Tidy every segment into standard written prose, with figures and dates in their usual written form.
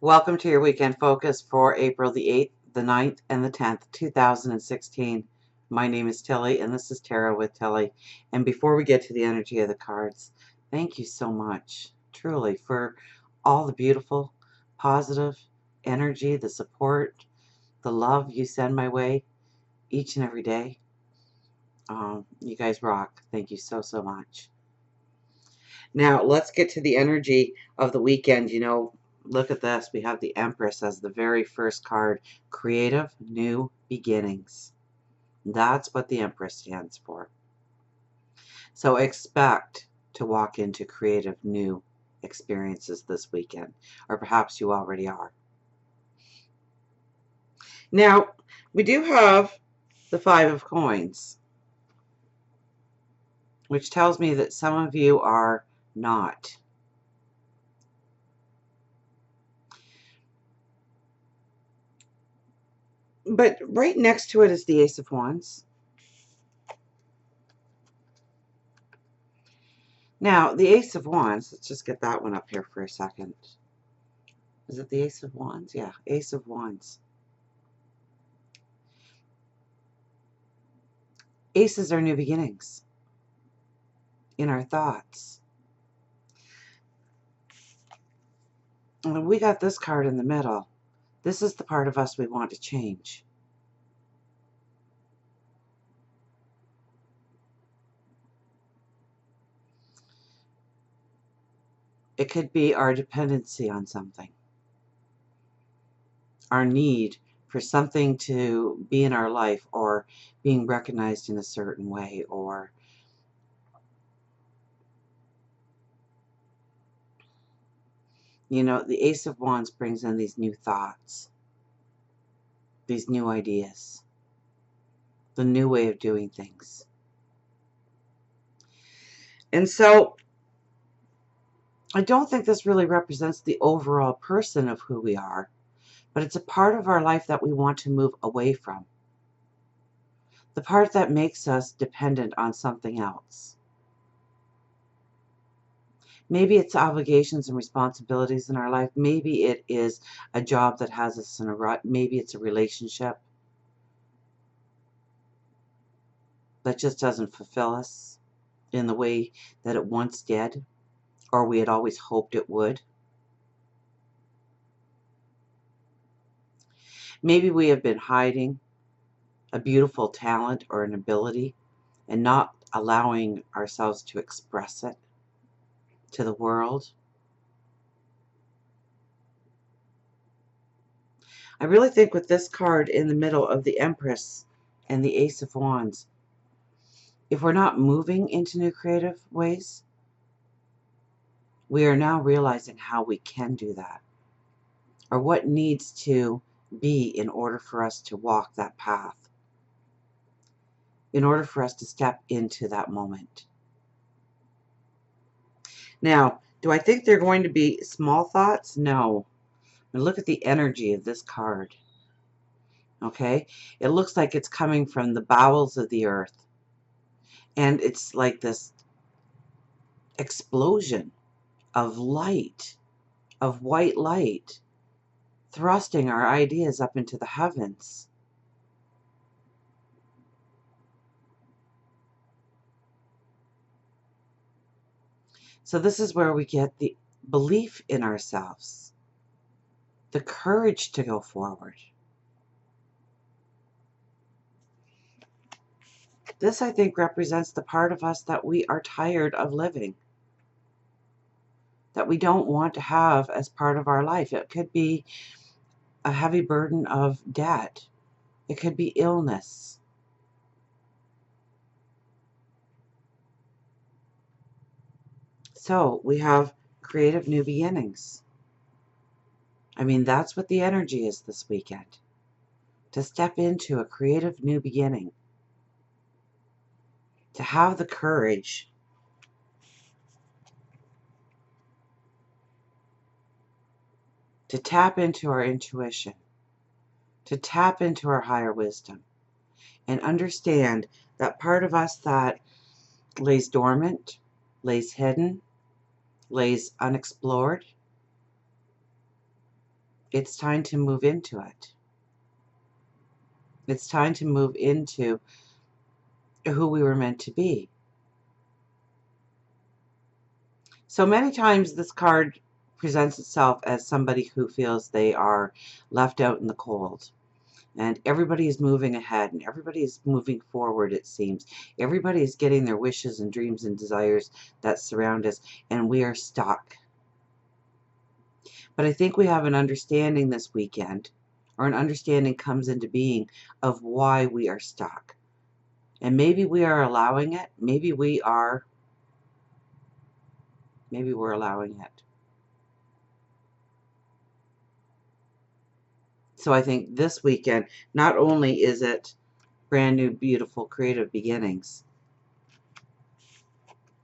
Welcome to your weekend focus for April the 8th, the 9th, and the 10th, 2016. My name is Tilly, and this is Tarot with Tilly. And before we get to the energy of the cards, thank you so much, truly, for all the beautiful, positive energy, the support, the love you send my way each and every day. You guys rock. Thank you so, so much. Now, let's get to the energy of the weekend. Look at this. We have the Empress as the very first card. Creative new beginnings. That's what the Empress stands for. So expect to walk into creative new experiences this weekend. Or perhaps you already are. Now, we do have the Five of Coins, which tells me that some of you are not. But right next to it is the Ace of Wands. Now, the Ace of Wands, let's just get that one up here for a second. Is it the Ace of Wands? Yeah, Ace of Wands. Aces are new beginnings in our thoughts. And we got this card in the middle. This is the part of us we want to change. It could be our dependency on something, our need for something to be in our life, or being recognized in a certain way, or the Ace of Wands brings in these new thoughts, these new ideas, the new way of doing things. And so I don't think this really represents the overall person of who we are, but it's a part of our life that we want to move away from. The part that makes us dependent on something else. Maybe it's obligations and responsibilities in our life. Maybe it is a job that has us in a rut. Maybe it's a relationship that just doesn't fulfill us in the way that it once did, or we had always hoped it would. Maybe we have been hiding a beautiful talent or an ability and not allowing ourselves to express it to the world. I really think with this card in the middle of the Empress and the Ace of Wands, if we're not moving into new creative ways, we are now realizing how we can do that, or what needs to be in order for us to walk that path, in order for us to step into that moment. Now, do I think they're going to be small thoughts? No. And look at the energy of this card. Okay? It looks like it's coming from the bowels of the earth. And it's like this explosion of light, of white light, thrusting our ideas up into the heavens. So this is where we get the belief in ourselves, the courage to go forward. This, I think, represents the part of us that we are tired of living, that we don't want to have as part of our life. It could be a heavy burden of debt. It could be illness. So we have creative new beginnings. I mean, that's what the energy is this weekend. To step into a creative new beginning. To have the courage to tap into our intuition, to tap into our higher wisdom, and understand that part of us that lays dormant, lays hidden, lays unexplored, It's time to move into it. It's time to move into who we were meant to be. So many times this card presents itself as somebody who feels they are left out in the cold. And everybody is moving ahead and everybody is moving forward, it seems. Everybody is getting their wishes and dreams and desires that surround us, and we are stuck. But I think we have an understanding this weekend, or an understanding comes into being of why we are stuck. And maybe we are allowing it. Maybe we're allowing it. So I think this weekend, not only is it brand new, beautiful, creative beginnings,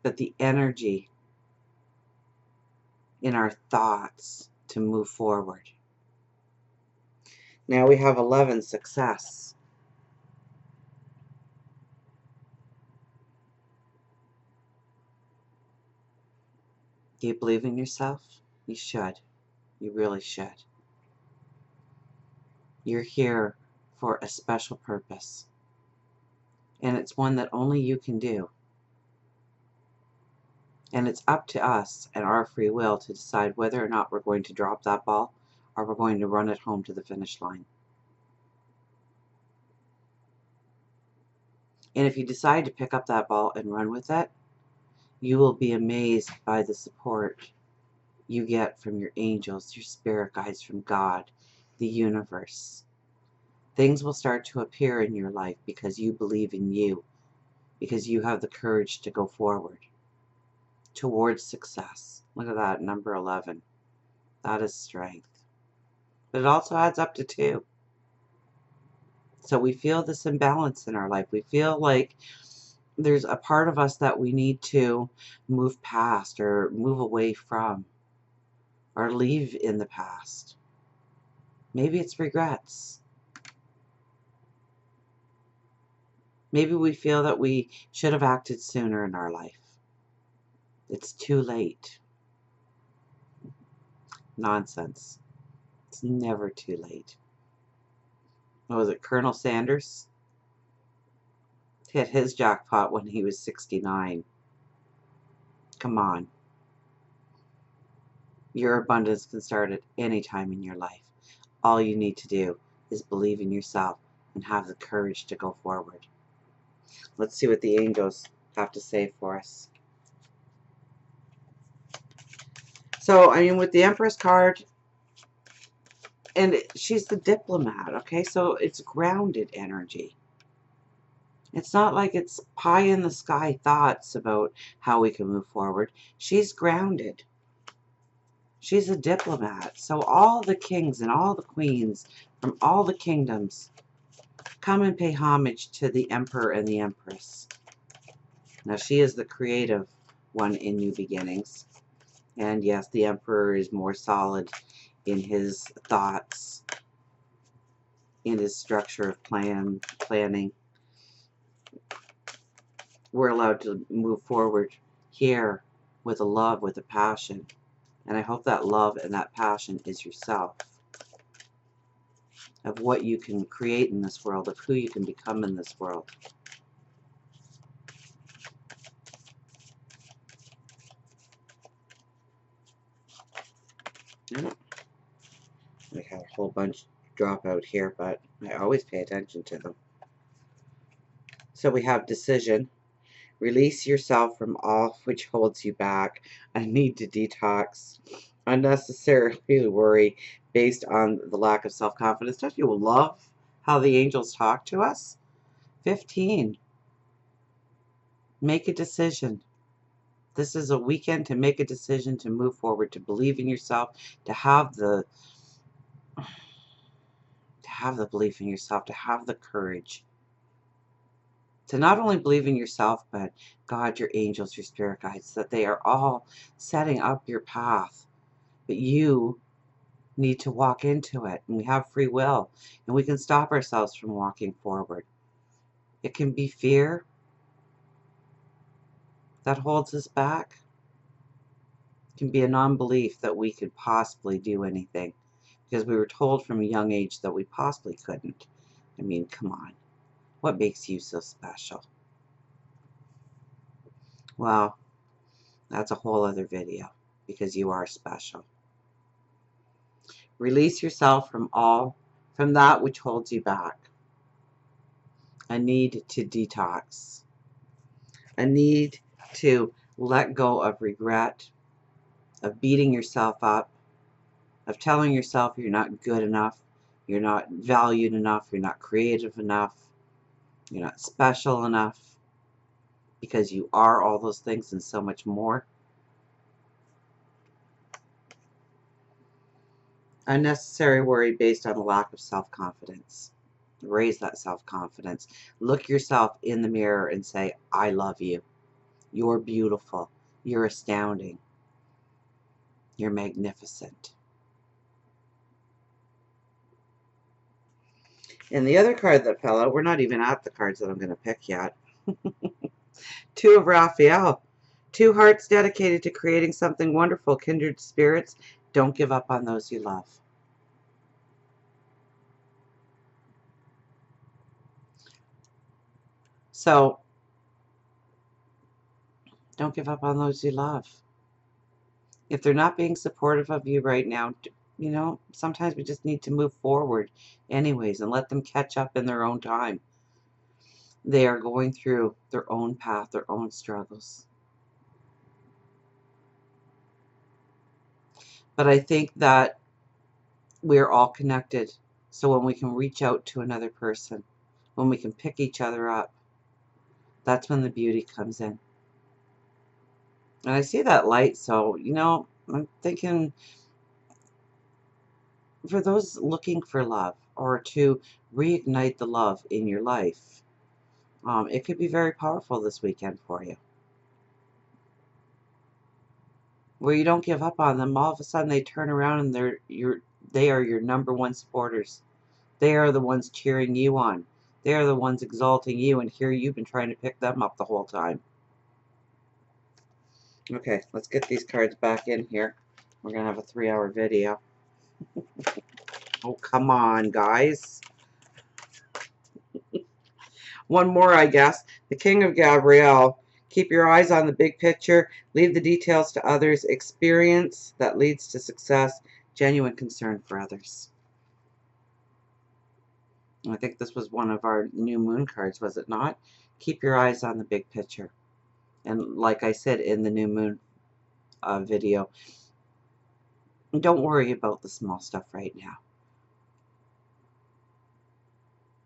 but the energy in our thoughts to move forward. Now we have 11, success. Do you believe in yourself? You should. You really should. You're here for a special purpose. And it's one that only you can do. And it's up to us and our free will to decide whether or not we're going to drop that ball or we're going to run it home to the finish line. And if you decide to pick up that ball and run with it, you will be amazed by the support you get from your angels, your spirit guides, from God, the universe. Things will start to appear in your life because you believe in you, because you have the courage to go forward towards success. Look at that, number 11. That is strength. But it also adds up to 2. So we feel this imbalance in our life. We feel like there's a part of us that we need to move past or move away from or leave in the past. Maybe it's regrets. Maybe we feel that we should have acted sooner in our life. It's too late. Nonsense. It's never too late. What was it, Colonel Sanders? Hit his jackpot when he was 69. Come on. Your abundance can start at any time in your life. All you need to do is believe in yourself and have the courage to go forward. Let's see what the angels have to say for us. So, I mean, with the Empress card, and she's the diplomat, okay? So it's grounded energy. It's not like it's pie in the sky thoughts about how we can move forward. She's grounded. She's a diplomat. So all the kings and all the queens from all the kingdoms come and pay homage to the Emperor and the Empress. Now she is the creative one in New Beginnings. And yes, the Emperor is more solid in his thoughts, in his structure of planning. We're allowed to move forward here with a love, with a passion. And I hope that love and that passion is yourself, of what you can create in this world, of who you can become in this world. I had a whole bunch drop out here, but I always pay attention to them. So we have decision. Release yourself from all which holds you back. I need to detox. Unnecessarily worry based on the lack of self-confidence. Don't you love how the angels talk to us? 15. Make a decision. This is a weekend to make a decision, to move forward, to believe in yourself, to have the belief in yourself, to have the courage. To not only believe in yourself, but God, your angels, your spirit guides, that they are all setting up your path. But you need to walk into it. And we have free will. And we can stop ourselves from walking forward. It can be fear that holds us back. It can be a non-belief that we could possibly do anything. because we were told from a young age that we possibly couldn't. I mean, come on. What makes you so special? Well, that's a whole other video, because you are special. Release yourself from that which holds you back. A need to detox. A need to let go of regret, of beating yourself up, of telling yourself you're not good enough, you're not valued enough, you're not creative enough, you're not special enough, because you are all those things and so much more. Unnecessary worry based on a lack of self-confidence. Raise that self-confidence. Look yourself in the mirror and say, I love you. You're beautiful. You're astounding. You're magnificent. And the other card that fell out, we're not even at the cards that I'm going to pick yet. Two of Raphael. Two hearts dedicated to creating something wonderful. Kindred spirits. Don't give up on those you love. So, don't give up on those you love. If they're not being supportive of you right now, you know, sometimes we just need to move forward anyways and let them catch up in their own time. They are going through their own path, their own struggles. But I think that we're all connected. So when we can reach out to another person, when we can pick each other up, that's when the beauty comes in. And I see that light, so, you know, I'm thinking for those looking for love or to reignite the love in your life, it could be very powerful this weekend for you. Where you don't give up on them, all of a sudden they turn around and they are your number one supporters. They are the ones cheering you on. They are the ones exalting you, and here you've been trying to pick them up the whole time. Okay, let's get these cards back in here. We're going to have a 3-hour video. Oh, come on, guys. One more, I guess. The King of Gabriel. Keep your eyes on the big picture. Leave the details to others. Experience that leads to success. Genuine concern for others. I think this was one of our new moon cards, was it not? Keep your eyes on the big picture. And like I said in the new moon video, don't worry about the small stuff right now.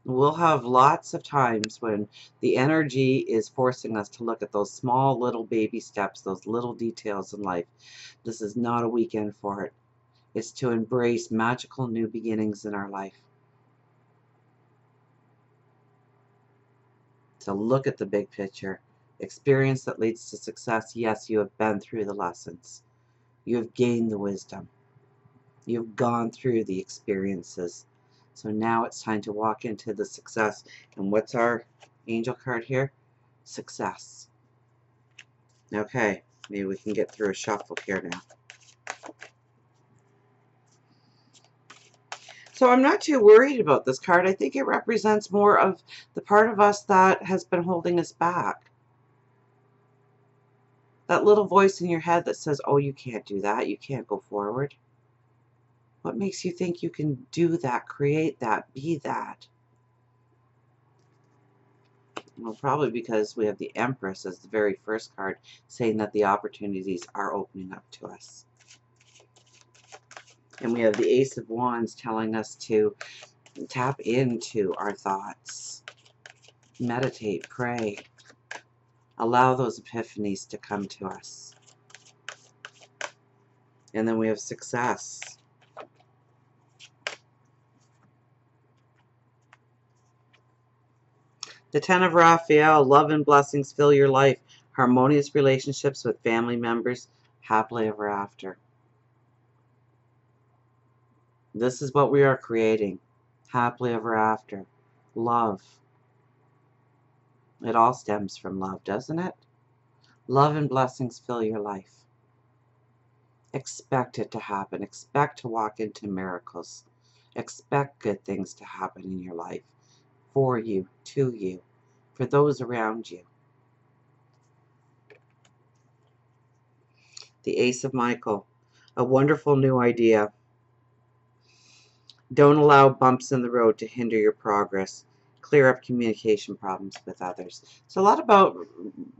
We'll have lots of times when the energy is forcing us to look at those small little baby steps, those little details in life. This is not a weekend for it. It's to embrace magical new beginnings in our life. To look at the big picture. Experience that leads to success. Yes, you have been through the lessons. You have gained the wisdom. You've gone through the experiences. So now it's time to walk into the success. And what's our angel card here? Success. Okay, maybe we can get through a shuffle here now. So I'm not too worried about this card. I think it represents more of the part of us that has been holding us back. That little voice in your head that says, oh, you can't do that. You can't go forward. What makes you think you can do that, create that, be that? Well, probably because we have the Empress as the very first card, saying that the opportunities are opening up to us. And we have the Ace of Wands telling us to tap into our thoughts, meditate, pray, allow those epiphanies to come to us. And then we have success. The Ten of Raphael, love and blessings fill your life, harmonious relationships with family members, happily ever after. This is what we are creating, happily ever after, love. It all stems from love, doesn't it? Love and blessings fill your life. Expect it to happen. Expect to walk into miracles. Expect good things to happen in your life, for you, to you, for those around you. The Ace of Michael, a wonderful new idea. Don't allow bumps in the road to hinder your progress. Clear up communication problems with others. It's a lot about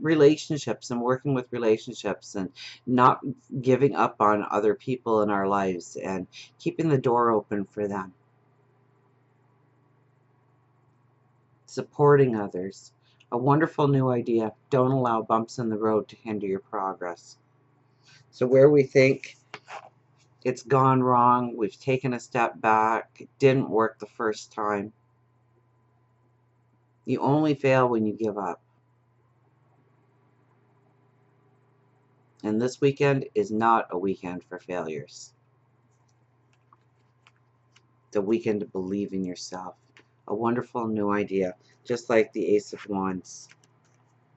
relationships and working with relationships and not giving up on other people in our lives and keeping the door open for them. Supporting others. A wonderful new idea. Don't allow bumps in the road to hinder your progress. So where we think it's gone wrong, we've taken a step back, it didn't work the first time. You only fail when you give up. And this weekend is not a weekend for failures. It's a weekend to believe in yourself. A wonderful new idea, just like the Ace of Wands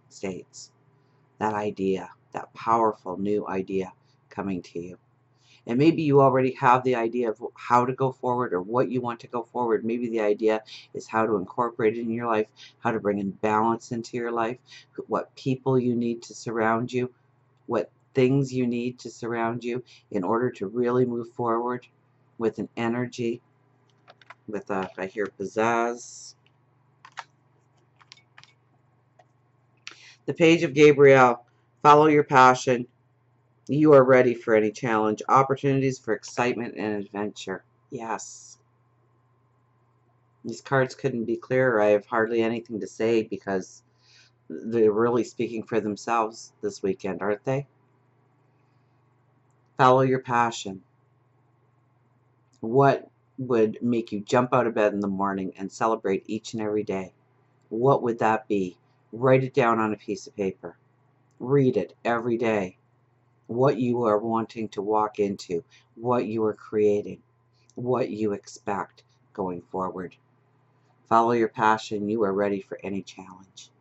states. That idea, that powerful new idea coming to you. And maybe you already have the idea of how to go forward or what you want to go forward. Maybe the idea is how to incorporate it in your life, how to bring in balance into your life, what people you need to surround you, what things you need to surround you in order to really move forward with an energy, with a, I hear pizzazz. The Page of Gabriel, follow your passion. You are ready for any challenge. Opportunities for excitement and adventure. Yes. These cards couldn't be clearer. I have hardly anything to say because they're really speaking for themselves this weekend, aren't they? Follow your passion. What would make you jump out of bed in the morning and celebrate each and every day? What would that be? Write it down on a piece of paper. Read it every day. What you are wanting to walk into, what you are creating, what you expect going forward. Follow your passion. You are ready for any challenge.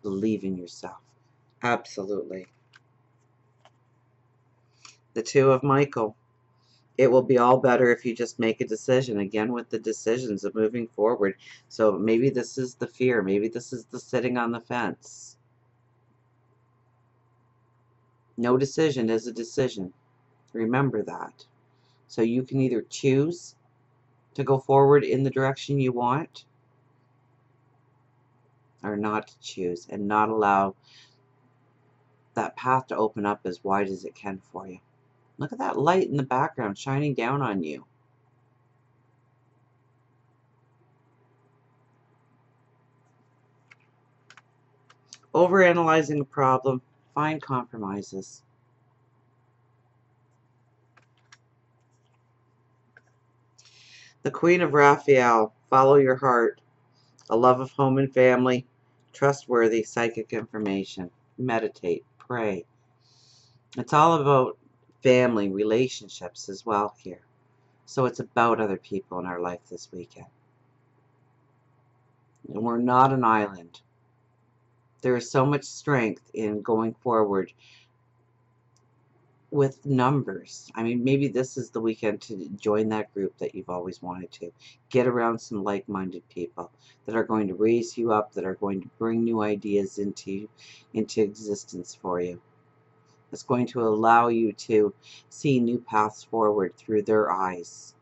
Believe in yourself. Absolutely. The Two of Michael. It will be all better if you just make a decision. Again, with the decisions of moving forward. So maybe this is the fear. Maybe this is the sitting on the fence. No decision is a decision. Remember that. So you can either choose to go forward in the direction you want or not to choose and not allow that path to open up as wide as it can for you. Look at that light in the background shining down on you. Overanalyzing a problem, find compromises. The Queen of Raphael, follow your heart. A love of home and family, trustworthy psychic information. Meditate, pray. It's all about family, relationships as well here. So it's about other people in our life this weekend. And we're not an island. There is so much strength in going forward with numbers. I mean, maybe this is the weekend to join that group that you've always wanted to. Get around some like-minded people that are going to raise you up, that are going to bring new ideas into existence for you. It's going to allow you to see new paths forward through their eyes.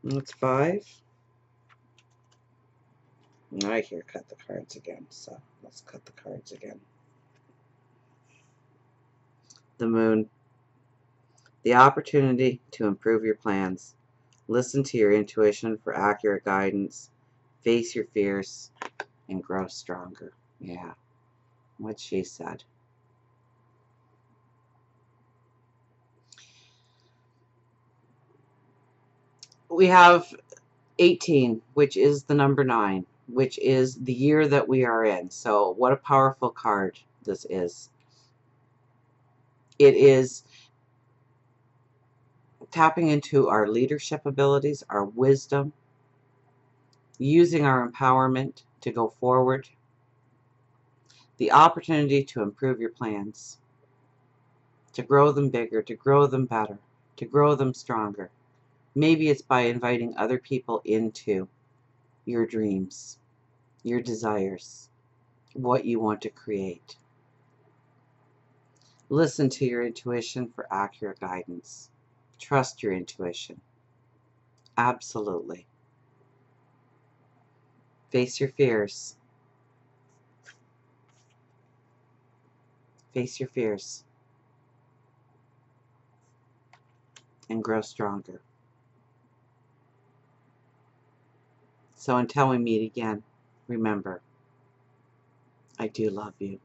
That's 5. I hear cut the cards again, so let's cut the cards again. The Moon. The opportunity to improve your plans. Listen to your intuition for accurate guidance. Face your fears and grow stronger. Yeah, what she said. We have 18, which is the number 9, which is the year that we are in. So what a powerful card this is. It is tapping into our leadership abilities, our wisdom, using our empowerment to go forward, the opportunity to improve your plans, to grow them bigger, to grow them better, to grow them stronger. Maybe it's by inviting other people into your dreams, your desires, what you want to create. Listen to your intuition for accurate guidance. Trust your intuition. Absolutely. Face your fears. Face your fears. And grow stronger. So until we meet again, remember, I do love you.